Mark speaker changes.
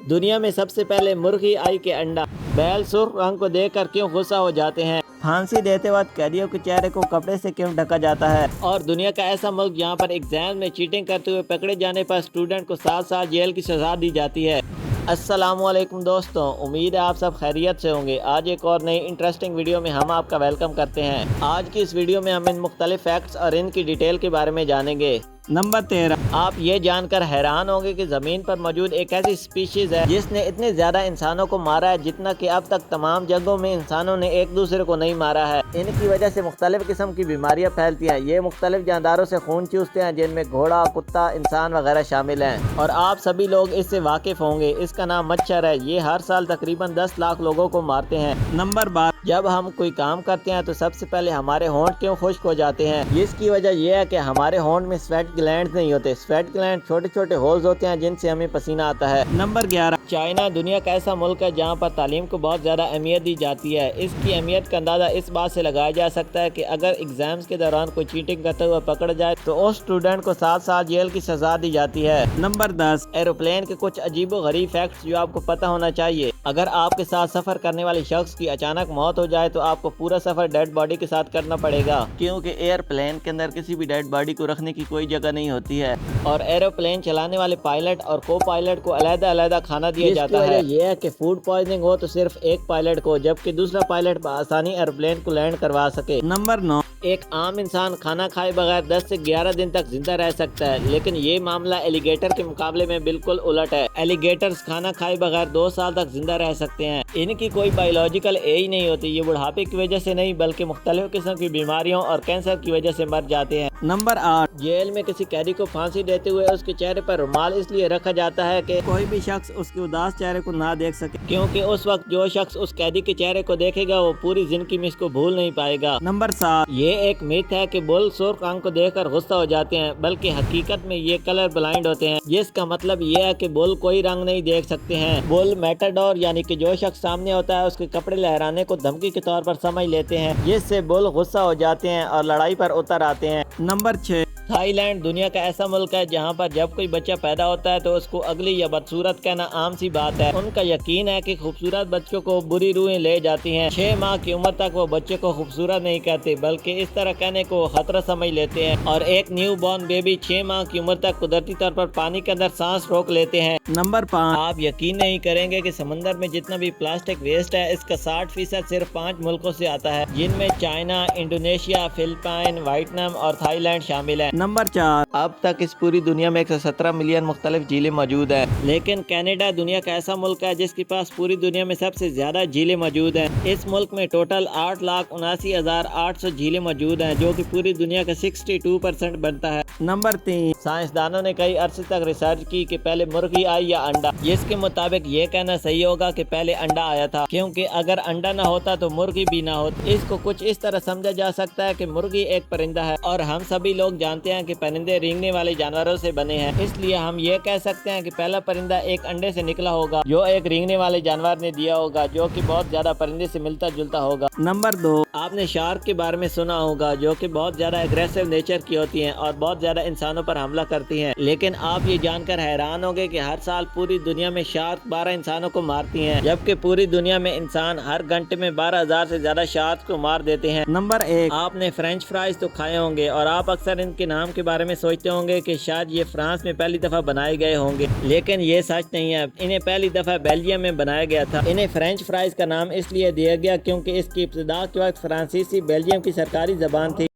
Speaker 1: دنیا میں سب سے پہلے مرغی آئی کہ انڈا؟ بیل سرخ رنگ کو دیکھ کر کیوں غصہ ہو جاتے ہیں؟ پھانسی دیتے وقت قیدیوں کے چہرے کو کپڑے سے کیوں ڈھکا جاتا ہے؟ اور دنیا کا ایسا ملک جہاں پر ایگزام میں چیٹنگ کرتے ہوئے پکڑے جانے پر اسٹوڈنٹ کو 7 سال جیل کی سزا دی جاتی ہے۔ السلام علیکم دوستوں، امید ہے آپ سب خیریت سے ہوں گے۔ آج ایک اور نئی انٹرسٹنگ ویڈیو میں ہم آپ کا ویلکم کرتے ہیں۔ آج کی اس ویڈیو میں ہم ان مختلف فیکٹس اور ان کی ڈیٹیل کے بارے میں جانیں گے۔ نمبر 13، آپ یہ جان کر حیران ہوں گے کہ زمین پر موجود ایک ایسی سپیشیز ہے جس نے اتنے زیادہ انسانوں کو مارا ہے جتنا کہ اب تک تمام جنگوں میں انسانوں نے ایک دوسرے کو نہیں مارا ہے۔ ان کی وجہ سے مختلف قسم کی بیماریاں پھیلتی ہیں۔ یہ مختلف جانداروں سے خون چوستے ہیں جن میں گھوڑا، کتا، انسان وغیرہ شامل ہیں، اور آپ سبھی لوگ اس سے واقف ہوں گے۔ اس کا نام مچھر ہے۔ یہ ہر سال تقریباً 10 لاکھ لوگوں کو مارتے ہیں۔ نمبر 12، جب ہم کوئی کام کرتے ہیں تو سب سے پہلے ہمارے ہونٹ کیوں خشک ہو جاتے ہیں؟ اس کی وجہ یہ ہے کہ ہمارے ہونٹ میں سویٹ گلینڈز نہیں ہوتے۔ سویٹ گلینڈ چھوٹے چھوٹے ہولز ہوتے ہیں جن سے ہمیں پسینہ آتا ہے۔ نمبر 11، چائنا دنیا کا ایسا ملک ہے جہاں پر تعلیم کو بہت زیادہ اہمیت دی جاتی ہے۔ اس کی اہمیت کا اندازہ اس بات سے لگایا جا سکتا ہے کہ اگر ایگزامز کے دوران کوئی چیٹنگ کرتے ہوئے پکڑ جائے تو اس اسٹوڈنٹ کو 7 سال جیل کی سزا دی جاتی ہے۔ نمبر 10، ایروپلین کے کچھ عجیب و غریب فیکٹس جو آپ کو پتہ ہونا چاہیے۔ اگر آپ کے ساتھ سفر کرنے والے شخص کی اچانک موت ہو جائے تو آپ کو پورا سفر ڈیڈ باڈی کے ساتھ کرنا پڑے گا، کیونکہ ایئر پلین کے اندر کسی بھی ڈیڈ باڈی کو رکھنے کی کوئی جگہ نہیں ہوتی ہے، اور ایروپلین چلانے والے پائلٹ اور کو پائلٹ کو علیحدہ علیحدہ کھانا دیا جاتا ہے۔ یہ ہے کہ فوڈ پوائزننگ ہو تو صرف ایک پائلٹ کو، جبکہ دوسرا پائلٹ بآسانی ایروپلین کو لینڈ کروا سکے۔ نمبر 9، ایک عام انسان کھانا کھائے بغیر 10 سے 11 دن تک زندہ رہ سکتا ہے، لیکن یہ معاملہ ایلیگیٹر کے مقابلے میں بالکل الٹ ہے۔ ایلیگیٹرز کھانا کھائے بغیر 2 سال تک زندہ رہ سکتے ہیں۔ ان کی کوئی بایولوجیکل ایج نہیں ہوتی۔ یہ بڑھاپے کی وجہ سے نہیں بلکہ مختلف قسم کی بیماریوں اور کینسر کی وجہ سے مر جاتے ہیں۔ نمبر 8، جیل میں کسی قیدی کو پھانسی دیتے ہوئے اس کے چہرے پر رومال اس لیے رکھا جاتا ہے کہ کوئی بھی شخص اس کے اداس چہرے کو نہ دیکھ سکے، کیونکہ اس وقت جو شخص اس قیدی کے چہرے کو دیکھے گا وہ پوری زندگی میں اس کو بھول نہیں پائے گا۔ نمبر 7، یہ ایک میتھ ہے کہ بل سرخ رنگ کو دیکھ کر غصہ ہو جاتے ہیں، بلکہ حقیقت میں یہ کلر بلائنڈ ہوتے ہیں، جس کا مطلب یہ ہے کہ بل کوئی رنگ نہیں دیکھ سکتے ہیں۔ بل میٹاڈور یعنی کہ جو شخص سامنے ہوتا ہے اس کے کپڑے لہرانے کو دھمکی کے طور پر سمجھ لیتے ہیں، جس سے بل غصہ ہو جاتے ہیں اور لڑائی پر اتر آتے ہیں۔ نمبر 6، تھائی لینڈ دنیا کا ایسا ملک ہے جہاں پر جب کوئی بچہ پیدا ہوتا ہے تو اس کو اگلی یا بدصورت کہنا عام سی بات ہے۔ ان کا یقین ہے کہ خوبصورت بچوں کو بری روحیں لے جاتی ہیں۔ 6 ماہ کی عمر تک وہ بچے کو خوبصورت نہیں کہتے بلکہ اس طرح کہنے کو وہ خطرہ سمجھ لیتے ہیں، اور ایک نیو بورن بیبی 6 ماہ کی عمر تک قدرتی طور پر پانی کے اندر سانس روک لیتے ہیں۔ نمبر 5، آپ یقین نہیں کریں گے کہ سمندر میں جتنا بھی پلاسٹک ویسٹ ہے اس کا 60% صرف 5 ملکوں سے آتا ہے، جن میں چائنا، انڈونیشیا، فلپائن، ویتنام اور تھائی لینڈ شامل ہیں۔ نمبر 4، اب تک اس پوری دنیا میں 117 ملین مختلف جھیلیں موجود ہیں، لیکن کینیڈا دنیا کا ایسا ملک ہے جس کے پاس پوری دنیا میں سب سے زیادہ جھیلیں موجود ہیں۔ اس ملک میں ٹوٹل 8,79,800 جھیلیں موجود ہیں، جو کہ پوری دنیا کا 62% بنتا ہے۔ نمبر 3، سائنسدانوں نے کئی عرصے تک ریسرچ کی کہ پہلے مرغی آئی یا انڈا، جس کے مطابق یہ کہنا صحیح ہوگا کہ پہلے انڈا آیا تھا، کیونکہ اگر انڈا نہ ہوتا تو مرغی بھی نہ ہوتی۔ اس کو کچھ اس طرح سمجھا جا سکتا ہے کہ مرغی ایک پرندہ ہے، اور ہم سبھی لوگ جانتے ہیں کہ پرندے رینگنے والے جانوروں سے بنے ہیں، اس لیے ہم یہ کہہ سکتے ہیں کہ پہلا پرندہ ایک انڈے سے نکلا ہوگا جو ایک رینگنے والے جانور نے دیا ہوگا، جو کہ بہت زیادہ پرندے سے ملتا جلتا ہوگا۔ نمبر 2، آپ نے شارک کے بارے میں سنا ہوگا، جو کہ بہت زیادہ اگریسو نیچر کی ہوتی ہیں اور بہت زیادہ انسانوں پر حملہ کرتی ہیں، لیکن آپ یہ جان کر حیران ہوگے کہ ہر سال پوری دنیا میں شارک 12 انسانوں کو مارتی ہیں، جبکہ پوری دنیا میں انسان ہر گھنٹے میں 12,000 سے زیادہ شارک کو مار دیتے ہیں۔ نمبر 1، آپ نے فرینچ فرائز تو کھائے ہوں گے اور آپ اکثر ان کے نام کے بارے میں سوچتے ہوں گے کہ شاید یہ فرانس میں پہلی دفعہ بنائے گئے ہوں گے، لیکن یہ سچ نہیں ہے۔ انہیں پہلی دفعہ بیلجیم میں بنایا گیا تھا۔ انہیں فرینچ فرائز کا نام اس لیے دیا گیا کیونکہ اس کی ابتدا کے وقت فرانسیسی بیلجیم کی سرکاری زبان تھی۔